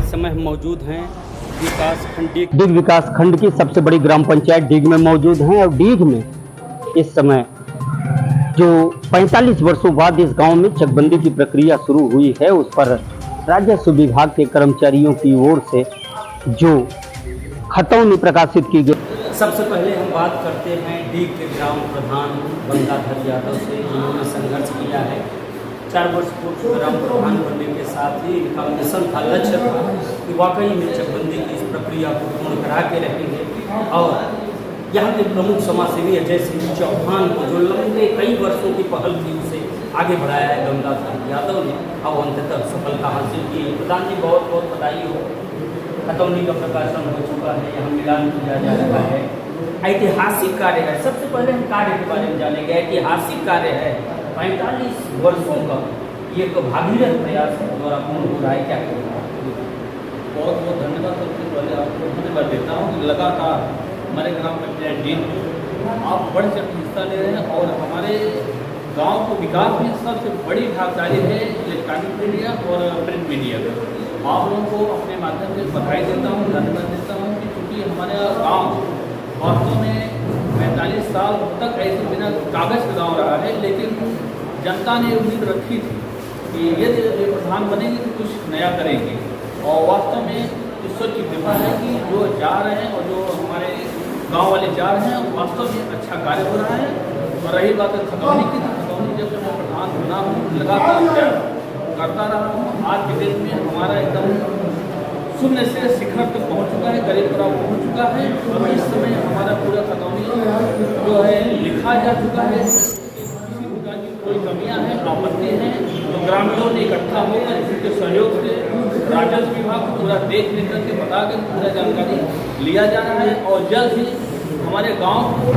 इस समय हम मौजूद हैं डीग विकास खंड की सबसे बड़ी ग्राम पंचायत डीग में मौजूद हैं और डीग में इस समय जो 45 वर्षों बाद इस गांव में चकबंदी की प्रक्रिया शुरू हुई है, उस पर राजस्व विभाग के कर्मचारियों की ओर से जो खतौनी प्रकाशित की गई। सबसे पहले हम बात करते हैं डीग के ग्राम प्रधान गंगाधर यादव से, जिन्होंने संघर्ष किया है। 4 वर्ष पूर्व ग्राम प्रधान बनने के साथ ही इनका मिशन था, लक्ष्य था कि वाकई में चकबंदी की इस प्रक्रिया को पूर्ण करा के रहेंगे। और यहाँ के प्रमुख समाजसेवी अजय सिंह चौहान को, जो लंबे कई वर्षों की पहल थी, उसे आगे बढ़ाया है गंगाधर यादव ने। अब अंततः सफलता हासिल की। प्रधान जी, बहुत बहुत बधाई हो। खतौनी का प्रकाशन हो चुका है, यहाँ मिलान किया जा रहा है। ऐतिहासिक कार्य है। सबसे पहले हम कार्य के बारे में जानेंगे। ऐतिहासिक कार्य है, 45 वर्षों का ये एक भागीरथ प्रयास द्वारा पूर्ण हो रहा है। क्या कहेंगे? बहुत बहुत धन्यवाद। सबसे पहले आपको धन्यवाद देता हूँ कि लगातार हमारे ग्राम पंचायत डीग आप बढ़ चढ़ हिस्सा ले रहे हैं और हमारे गांव को विकास में सबसे बड़ी भागीदारी है इलेक्ट्रॉनिक मीडिया और प्रिंट मीडिया का। आप लोगों को अपने माध्यम से बधाई देता हूँ, धन्यवाद देता हूँ कि चूँकि हमारा गाँव वास्तव में 45 साल तक ऐसे बिना कागज़ का गाँव रहा है, लेकिन जनता ने उम्मीद रखी थी कि यदि ये प्रधान बनेंगे तो कुछ नया करेंगे। और वास्तव में ईश्वर की कृपा है कि जो जा रहे हैं और जो हमारे गांव वाले जा रहे हैं, वास्तव में अच्छा कार्य हो रहा है। और रही बात खतौनी की, तो खतौनी जब मैं प्रधान बना हूँ लगातार करता रहा हूँ। आज के दिन में हमारा एकदम शून्य से शिखर तक पहुँच चुका है, करीब करीब पहुँच चुका है। और इस समय हमारा पूरा खतौनी जो है लिखा जा चुका है। किसी प्रकार की कोई कमियाँ हैं, आपत्ति हैं, तो ग्रामीणों ने इकट्ठा होकर इनके सहयोग से राजस्व विभाग को पूरा देख लेकर करके बता कर पूरा जानकारी लिया जा रहा है। और जल्द ही हमारे गांव को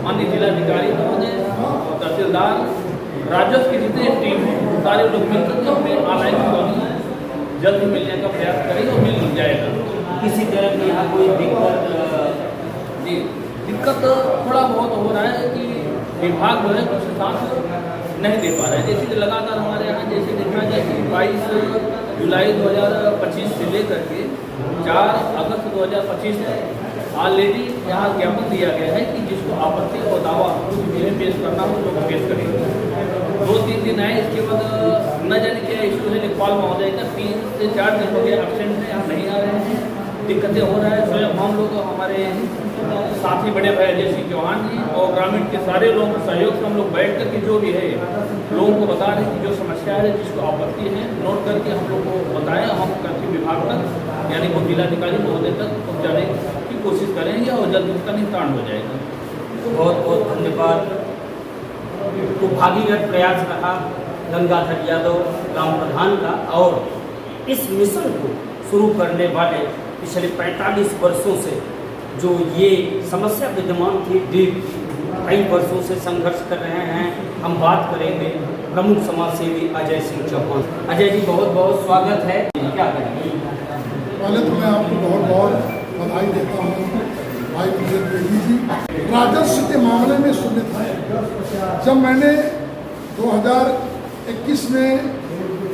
माननीय जिलाधिकारी महोदय और तहसीलदार, राजस्व की जितने टीम है, सारे लोग मिलकर के अपने ऑनलाइन खतौनी जल्द ही मिलने का प्रयास करेंगे और मिल जाएगा। किसी तरह की यहाँ कोई दिक्कत थोड़ा बहुत हो रहा है कि विभाग जो है कुछ साथ नहीं दे पा रहा है। जैसे कि लगातार हमारे यहाँ जैसे देखा जाए कि 22 जुलाई 2025 से लेकर के 4 अगस्त 2025 तक ऑलरेडी यहाँ ज्ञापन दिया गया है कि जिसको आपत्ति और दावा कुछ भी पेश करना हो तो पेश करेंगे। 2-3 दिन आए, इसके बाद न जाने क्या इशू है। लेखपाल महोदय का 3 से 4 दिन हो गए एब्सेंट है, यहाँ नहीं आ रहे हैं, दिक्कतें हो रहा है। स्वयं हम लोग हमारे साथी बड़े भाई अजय सिंह चौहान जी और ग्रामीण के सारे लोगों के सहयोग से हम लोग बैठ करके जो भी है लोगों को बता रहे हैं कि जो समस्या है, जिसको आपत्ति है, नोट करके हम लोग को बताएं। हम करके विभाग तक यानी वो जिलाधिकारी महोदय तक पहुँचाने की कोशिश करेंगे और जल्द उसका निपटान हो जाएगा। बहुत बहुत धन्यवाद। तो भागीरथ प्रयास रहा गंगाधर यादव ग्राम प्रधान का, और इस मिशन को शुरू करने वाले पिछले 45 वर्षों से जो ये समस्या विद्यमान थी डीग की, कई वर्षों से संघर्ष कर रहे हैं। हम बात करेंगे प्रमुख समाजसेवी अजय सिंह चौहान। अजय जी, बहुत बहुत स्वागत है। क्या करेंगे? पहले तो मैं आपको बहुत बहुत बधाई देता हूँ भाई देवी जी। राजस्व के मामले में शून्य था। जब मैंने 2021 में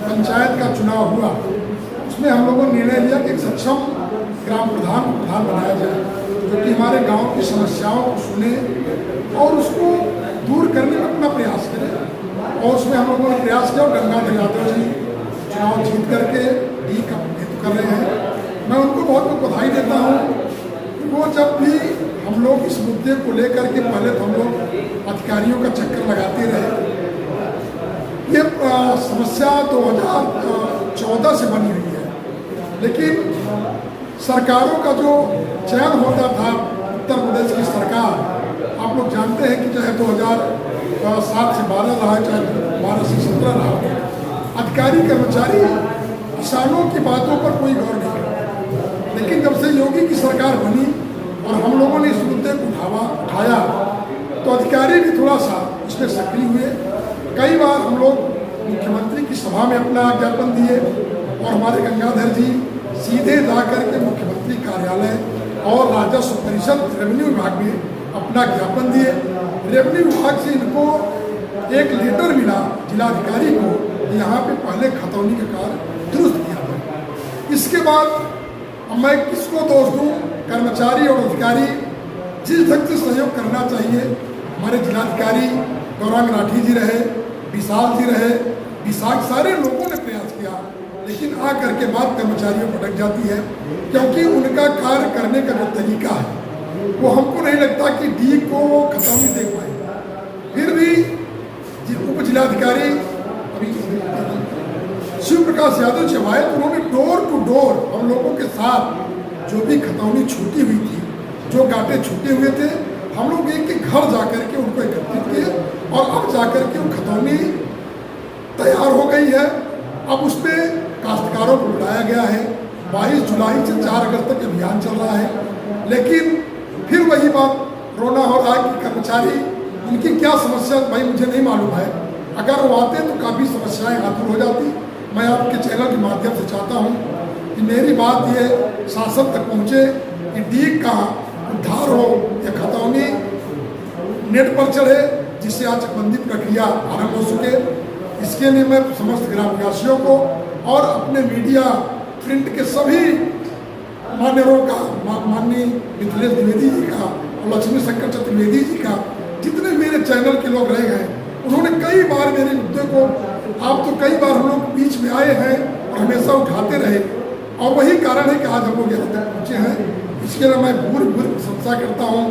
पंचायत का चुनाव हुआ, उसमें हम लोगों ने निर्णय लिया कि एक सक्षम ग्राम प्रधान बनाया जाए, जो कि हमारे गांव की समस्याओं को सुने और उसको दूर करने का अपना प्रयास करे। और उसमें हम लोगों ने प्रयास किया। गंगाधर यादव जी चुनाव जीत करके डी का नेतृत्व कर रहे हैं। मैं उनको बहुत बहुत बधाई देता हूँ। वो जब भी हम लोग इस मुद्दे को लेकर के, पहले तो हम लोग अधिकारियों का चक्कर लगाते रहे। ये समस्या 2014 से बनी हुई है, लेकिन सरकारों का जो चयन होता था, उत्तर प्रदेश की सरकार, आप लोग जानते हैं कि चाहे 2007 से 12 रहा, चाहे 12 से 17 रहा, अधिकारी कर्मचारी किसानों की बातों पर कोई गौर नहीं करता। लेकिन जब से योगी की सरकार बनी और हम लोगों ने इस मुद्दे को उठाया, तो अधिकारी भी थोड़ा सा इसमें सक्रिय हुए। कई बार हम लोग मुख्यमंत्री की सभा में अपना ज्ञापन दिए और हमारे गंगाधर जी सीधे जा करके मुख्यमंत्री कार्यालय और राजस्व परिषद रेवेन्यू विभाग में अपना ज्ञापन दिए। रेवेन्यू विभाग से इनको एक लेटर मिला जिलाधिकारी को, यहाँ पे पहले खतौनी का कार्य दुरुस्त किया था। इसके बाद अब मैं किसको दोष दूँ, कर्मचारी और अधिकारी जिस ढंग से सहयोग करना चाहिए, हमारे जिलाधिकारी गौरांग राठी जी रहे, विशाल जी रहे, विशाख सारे लोगों ने प्रयास किया, लेकिन आ करके बात कर्मचारियों पर अटक जाती है, क्योंकि उनका कार्य करने का जो तरीका है वो हमको नहीं लगता कि डी को वो खतौनी दे पाए। फिर भी उप जिलाधिकारी अभी शिव प्रकाश यादव जब आए तो उन्होंने डोर टू डोर हम लोगों के साथ जो भी खतौनी छूटी हुई थी, जो गांठे छूटे हुए थे, हम लोग एक एक घर जाकर के उनको एकत्रित किए और अब जाकर के वो खतौनी तैयार हो गई है। अब उस पर काश्तकारों को बुलाया गया है। 22 जुलाई से 4 अगस्त तक अभियान चल रहा है, लेकिन फिर वही बात रोना हो रहा है कि कर्मचारी उनकी क्या समस्या, भाई मुझे नहीं मालूम है। अगर वो आते तो काफ़ी समस्याएं हासिल हो जाती। मैं आपके चैनल के माध्यम से चाहता हूँ कि मेरी बात ये शासन तक पहुँचे कि डीग का उद्धार हो या खतौनी नेट पर चढ़े, जिससे आज चकबंदी प्रक्रिया आरंभ हो सके। इसके लिए मैं समस्त ग्रामवासियों को और अपने मीडिया प्रिंट के सभी मान्यवरों का, माननीय मिथिलेश द्विवेदी जी का और लक्ष्मी शंकर चतुर्वेदी जी का, जितने मेरे चैनल के लोग रहे हैं, उन्होंने कई बार मेरे मुद्दे को, आप तो कई बार हम लोग बीच में आए हैं और हमेशा उठाते रहे, और वही कारण है कि आज हम लोग यहाँ तक पहुँचे हैं। इसके लिए मैं पूरी प्रशंसा करता हूँ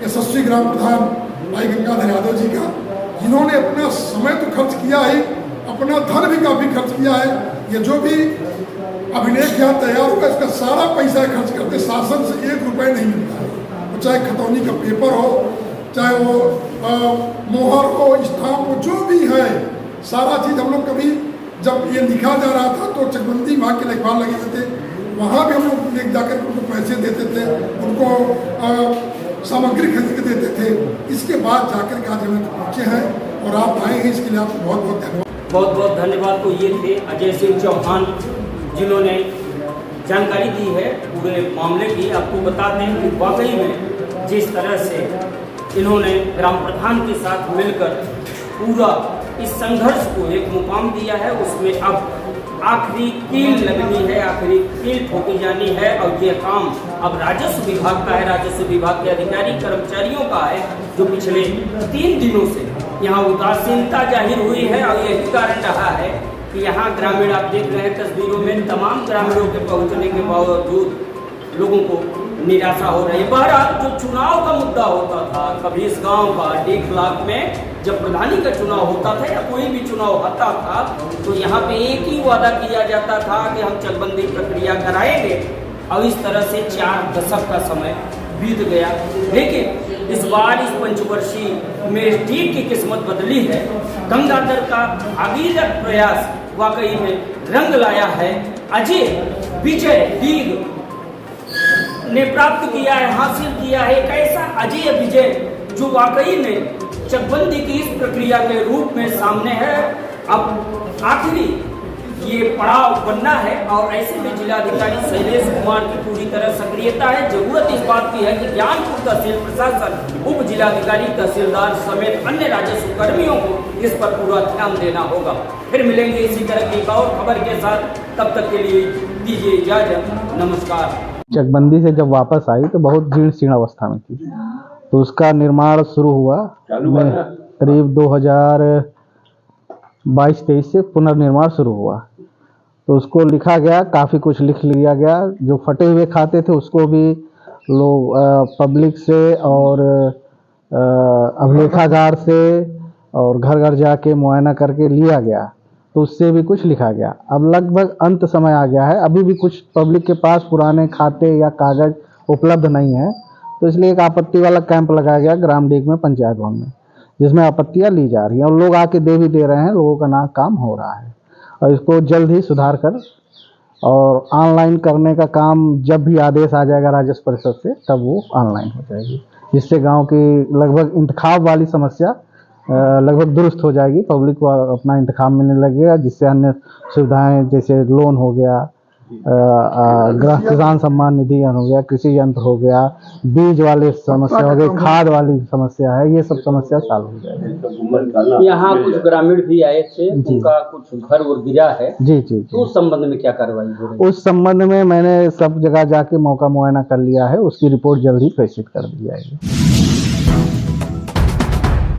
यशस्वी ग्राम प्रधान भाई गंगाधर यादव जी का, जिन्होंने अपना समय तो खर्च किया है, अपना धन भी काफ़ी खर्च किया है। ये जो भी अभिलेख यहाँ तैयार होगा, इसका सारा पैसा खर्च करते, शासन से 1 रुपये नहीं मिलता है। वो चाहे खतौनी का पेपर हो, चाहे वो मोहर हो, स्टाम्प हो, जो भी है, सारा चीज़ हम लोग कभी जब ये लिखा जा रहा था तो चकबंदी वहाँ के लेखपाल लगे हुए थे, वहाँ भी हम लोग ले जाकर उनको पैसे देते थे, उनको सामग्री खरीद के देते थे। इसके बाद जाकर के आज हम पहुँचे हैं और आप आए हैं, इसके लिए आपको बहुत बहुत धन्यवाद। बहुत बहुत धन्यवाद। तो ये थे अजय सिंह चौहान, जिन्होंने जानकारी दी है पूरे मामले की। आपको बता दें कि वाकई में जिस तरह से इन्होंने ग्राम प्रधान के साथ मिलकर पूरा इस संघर्ष को एक मुकाम दिया है, उसमें अब आखिरी कील लगनी है, आखिरी कील ठोकी जानी है। और ये काम अब राजस्व विभाग का है, राजस्व विभाग के अधिकारी कर्मचारियों का है, जो पिछले 3 दिनों से यहाँ उदासीनता जाहिर हुई है। और यही कारण रहा है कि यहाँ ग्रामीण, आप देख रहे हैं तस्वीरों में, तमाम ग्रामीणों के पहुँचने के बावजूद लोगों को निराशा हो रही है। बहरहाल जो चुनाव का मुद्दा होता था, कभी इस गांव का डेढ़ लाख में जब प्रधानी का चुनाव होता था या कोई भी चुनाव होता था, तो यहाँ पे एक ही वादा किया जाता था कि हम चकबंदी प्रक्रिया कराएंगे। और इस तरह से 4 दशक का समय बीत गया। लेकिन इस बार इस पंचवर्षीय में डीग की किस्मत बदली है। गंगाधर का अविरत प्रयास वाकई में रंग लाया है। अजय विजय डीग ने प्राप्त किया है, हासिल किया है एक ऐसा अजय विजय जो वाकई में चकबंदी की इस प्रक्रिया के रूप में सामने है। अब आखिरी ये पड़ाव बनना है और ऐसे में जिलाधिकारी शैलेश कुमार की पूरी तरह सक्रियता है। जरूरत इस बात की है कि ज्ञानपुर तहसील प्रशासन, उप जिलाधिकारी, तहसीलदार समेत अन्य राजस्व कर्मियों को इस पर पूरा ध्यान देना होगा। फिर मिलेंगे इसी तरह की एक और खबर के साथ, तब तक के लिए दीजिए इजाजत, नमस्कार। चकबंदी से जब वापस आई तो बहुत जीर्ण शीर्ण अवस्था में थी, तो उसका निर्माण शुरू हुआ करीब 2022-23 से पुनर्निर्माण शुरू हुआ। तो उसको लिखा गया, काफ़ी कुछ लिख लिया गया। जो फटे हुए खाते थे उसको भी लोग पब्लिक से और अभिलेखागार से और घर घर जाके मुआयना करके लिया गया, तो उससे भी कुछ लिखा गया। अब लगभग अंत समय आ गया है, अभी भी कुछ पब्लिक के पास पुराने खाते या कागज उपलब्ध नहीं है। तो इसलिए एक आपत्ति वाला कैंप लगाया गया ग्राम डीग में, पंचायत भवन में, जिसमें आपत्तियां ली जा रही हैं और लोग आके दे भी दे रहे हैं। लोगों का काम हो रहा है और इसको जल्द ही सुधार कर और ऑनलाइन करने का काम, जब भी आदेश आ जाएगा राजस्व परिषद से, तब वो ऑनलाइन हो जाएगी, जिससे गाँव की लगभग इंतखाब वाली समस्या लगभग दुरुस्त हो जाएगी। पब्लिक को अपना इंतखाब मिलने लगेगा, जिससे अन्य सुविधाएं जैसे लोन हो गया किसान सम्मान निधि हो गया, कृषि यंत्र हो गया, बीज वाली समस्या हो गई, खाद वाली समस्या है, ये सब समस्या सॉल्व हो जाएगी। यहाँ कुछ ग्रामीण भी आए थे, जी। उनका कुछ घर और गिरा है, जी जी तो जी। उस संबंध में क्या कार्रवाई हो रही है? उस संबंध में मैंने सब जगह जाके मौका मुआयना कर लिया है, उसकी रिपोर्ट जल्द ही प्रेषित कर दी जाएगी।